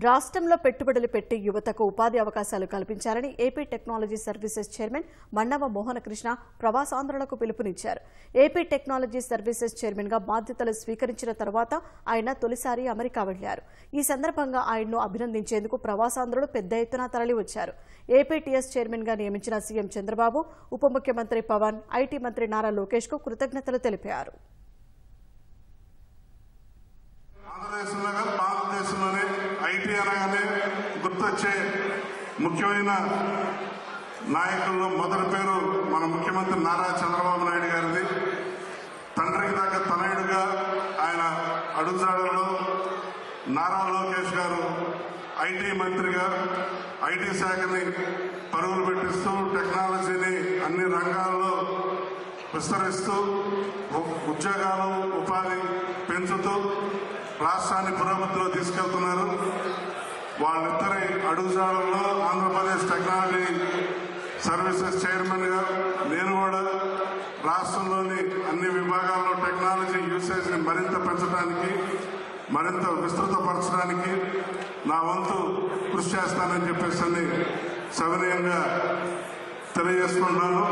రాష్ట్రంలో పెట్టుబడులు పెట్టి యువతకు ఉపాధి అవకాశాలు కల్పించాలని AP technology services chairman Mannava Mohanakrishna ప్రవాసాంధ్రులకు పిలుపునిచ్చారు. ఏపీ టెక్నాలజీ సర్వీసెస్ చైర్మన్ గా బాధ్యతలు స్వీకరించిన తర్వాత ఆయన తొలిసారి అమెరికా వెళ్లారు. ఈ సందర్భంగా ఆయన్ను అభినందించేందుకు ప్రవాసాంధ్రులు పెద్ద ఎత్తున తరలివచ్చారు. ఏపీటీఎస్ చైర్మన్ గా నియమించిన సీఎం చంద్రబాబు, ఉప ముఖ్యమంత్రి పవన్, ఐటీ మంత్రి నారా లోకేష్ కు కృతజ్ఞతలు తెలిపారు. ఐటీ అనగానే గుర్తొచ్చే ముఖ్యమైన నాయకుల్లో మొదటి పేరు మన ముఖ్యమంత్రి నారా చంద్రబాబు నాయుడు గారిది. తండ్రికి దగ్గర తనయుడుగా ఆయన అడుగుజాడల్లో నారా లోకేష్ గారు ఐటీ మంత్రిగా ఐటీ శాఖని పరుగులు పెట్టిస్తూ టెక్నాలజీని అన్ని రంగాల్లో విస్తరిస్తూ ఉద్యోగాలు ఉపాధి పెంచుతూ రాష్ట్రాన్ని పురోగతిలో తీసుకెళ్తున్నారు. వాళ్ళిద్దరి అడుగుజాడల్లో ఆంధ్రప్రదేశ్ టెక్నాలజీ సర్వీసెస్ చైర్మన్ గా నేను కూడా రాష్ట్రంలోని అన్ని విభాగాల్లో టెక్నాలజీ యూసేజ్ ని మరింత పెంచడానికి, మరింత విస్తృతపరచడానికి నా వంతు కృషి చేస్తానని చెప్పేసి సవినయంగా తెలియజేసుకుంటున్నాను.